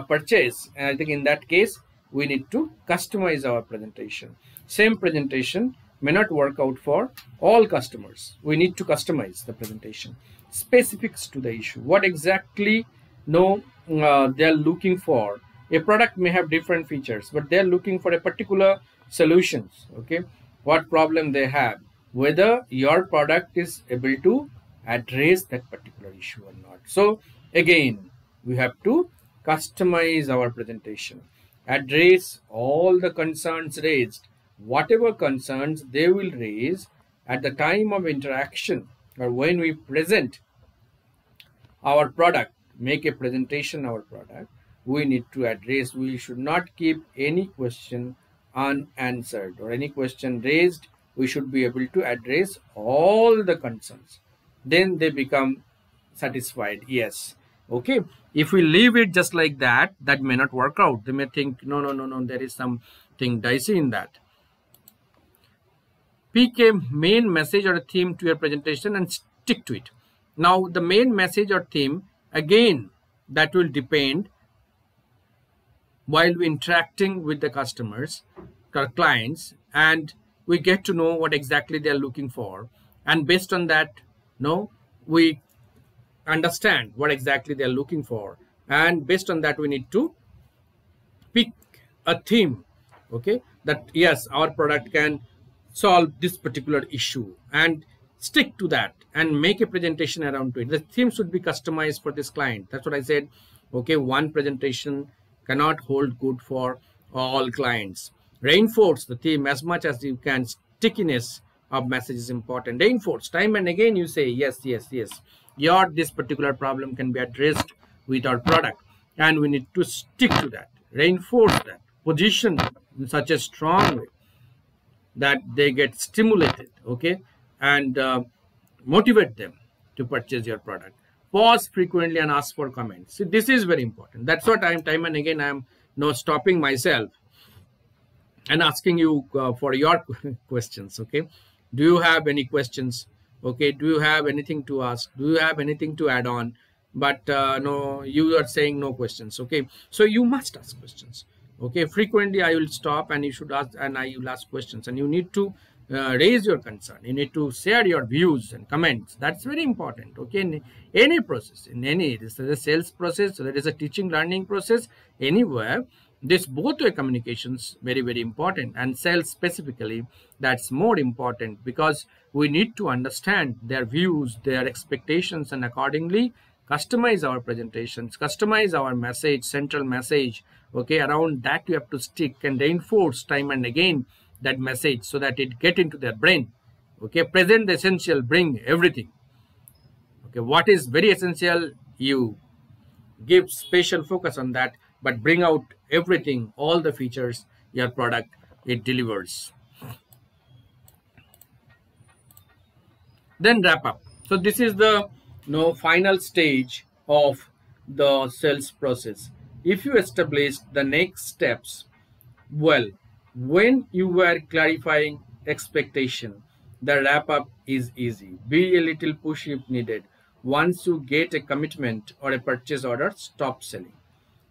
purchase, and I think in that case we need to customize our presentation. Same presentation may not work out for all customers. We need to customize the presentation, specifics to the issue, what exactly they are looking for. A product may have different features, but they are looking for a particular solutions. Okay, what problem they have, whether your product is able to address that particular issue or not. So again, we have to customize our presentation, address all the concerns raised, whatever concerns they will raise at the time of interaction or when we present our product, make a presentation our product, we need to address. We should not keep any question unanswered or any question raised. We should be able to address all the concerns. Then they become satisfied. Yes. Okay. If we leave it just like that, that may not work out. They may think, no, there is something dicey in that. Pick a main message or a theme to your presentation and stick to it. Now, the main message or theme, again, that will depend while we interacting with the customers, our clients, and we get to know what exactly they are looking for. And based on that, we understand what exactly they are looking for. And based on that, we need to pick a theme, okay, that yes, our product can solve this particular issue, and stick to that and make a presentation around to it. The theme should be customized for this client. That's what I said. Okay, one presentation cannot hold good for all clients. Reinforce the theme as much as you can. Stickiness of message is important. Reinforce time and again. You say yes, this particular problem can be addressed with our product, and we need to stick to that. Reinforce that position in such a strong way that they get stimulated, okay, and motivate them to purchase your product. Pause frequently and ask for comments. See, this is very important. That's what I'm time and again I'm stopping myself and asking you for your questions. Okay, do you have any questions Okay, do you have anything to ask? Do you have anything to add on? But no, you are saying no questions. Okay, so you must ask questions. Okay, frequently I will stop and you should ask, and I will ask questions, and you need to raise your concern. You need to share your views and comments. That's very important. Okay, in any process, in any, this is a sales process, so there is a teaching learning process, anywhere, this both way communications very, very important, and sales specifically, that's more important, because we need to understand their views, their expectations, and accordingly customize our presentations, customize our message, central message. Okay, around that you have to stick and reinforce time and again that message so that it get into their brain. Okay, present the essential, bring everything. Okay, what is very essential, you give special focus on that, but bring out everything, all the features your product it delivers. Then wrap up. So this is the final stage of the sales process. If you establish the next steps well, when you were clarifying expectation, the wrap up is easy. Be a little pushy if needed. Once you get a commitment or a purchase order, stop selling.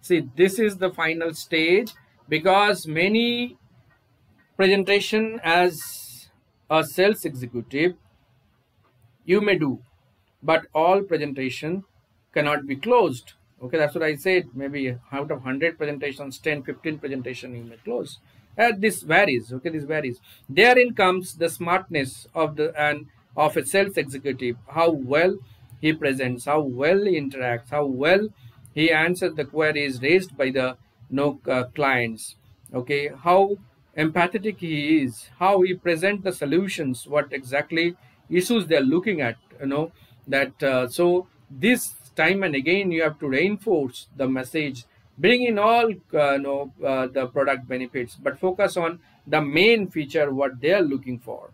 See, this is the final stage, because many presentation as a sales executive you may do, but all presentation cannot be closed. Okay, that's what I said. Maybe out of 100 presentations, 10, 15 presentation you may close. This varies. Okay, this varies. Therein comes the smartness of of a sales executive. How well he presents, how well he interacts, how well he answers the queries raised by the clients. Okay, how empathetic he is, how he presents the solutions, what exactly issues they are looking at. So this time and again you have to reinforce the message, bring in all the product benefits, but focus on the main feature what they are looking for,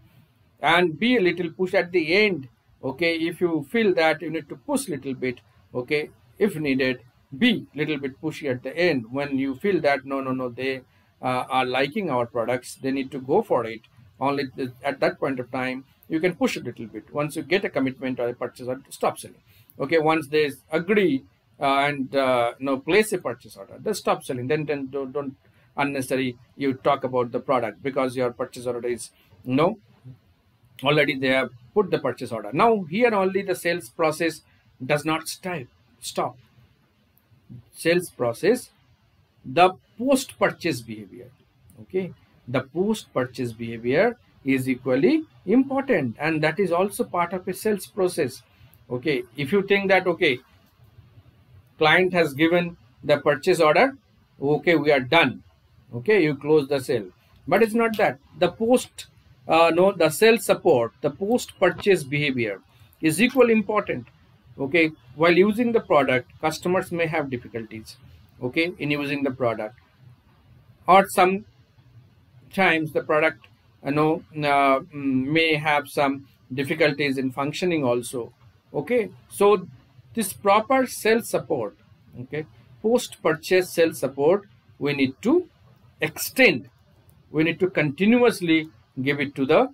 and be a little push at the end. Okay, if you feel that you need to push a little bit, okay, if needed, be little bit pushy at the end. When you feel that no, they are liking our products, they need to go for it, only at that point of time you can push a little bit. Once you get a commitment or a purchase order, stop selling. Okay, once they agree and place a purchase order, then stop selling. Then don't unnecessary you talk about the product, because your purchase order is already they have put the purchase order. Now here only the sales process does not stop. Sales process, the post purchase behavior. Okay, the post purchase behavior is equally important, and that is also part of a sales process. Okay, if you think that okay, client has given the purchase order, okay, we are done, okay, you close the sale, but it's not that. The the sales support, the post purchase behavior is equally important. Okay, while using the product, customers may have difficulties, okay, in using the product, or sometimes the product may have some difficulties in functioning also. Okay, so this proper sales support, okay, post purchase sales support, we need to extend, we need to continuously give it to the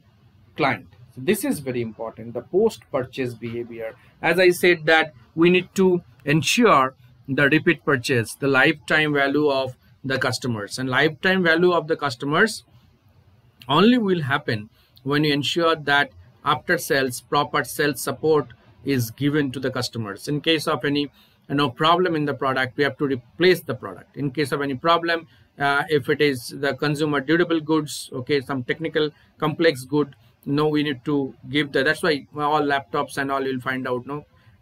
client. So this is very important, the post purchase behavior. As I said, that we need to ensure the repeat purchase, the lifetime value of the customers, and lifetime value of the customers only will happen when you ensure that after sales proper sales support is given to the customers. In case of any problem in the product, we have to replace the product. In case of any problem, if it is the consumer durable goods, okay, some technical complex good, we need to give the, that's why all laptops and all you'll find out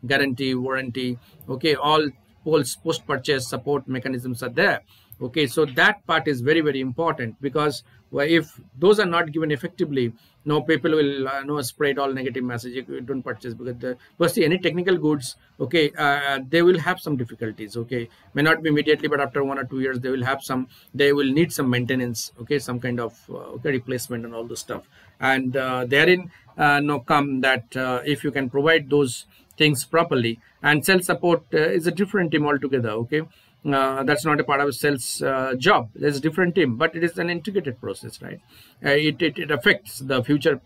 guarantee, warranty, okay, all post purchase support mechanisms are there. Okay, so that part is very, very important, because if those are not given effectively, people will spread all negative message. You don't purchase, because see, any technical goods, okay, they will have some difficulties. Okay, may not be immediately, but after 1 or 2 years, they will need some maintenance. Okay, some kind of replacement and all the stuff. And therein come that if you can provide those things properly, and sales support is a different team altogether. Okay. That's not a part of a sales job. There's a different team, but it is an integrated process, right? It affects the future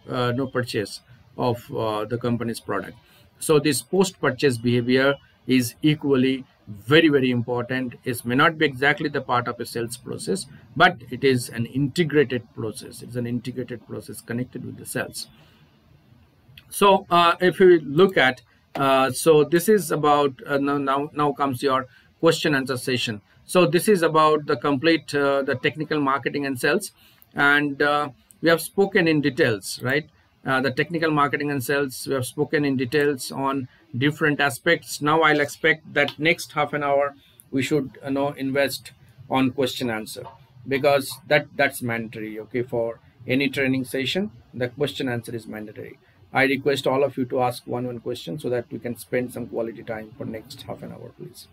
purchase of the company's product. So this post-purchase behavior is equally very important. It may not be exactly the part of a sales process, but it is an integrated process. It's an integrated process connected with the sales. So if we look at, so this is about, now comes your question answer session. So this is about the complete, the technical marketing and sales. And we have spoken in details, right? The technical marketing and sales, we have spoken in details on different aspects. Now I'll expect that next half an hour, we should invest on question answer, because that's mandatory. Okay, for any training session, the question answer is mandatory. I request all of you to ask one question so that we can spend some quality time for next half an hour, please.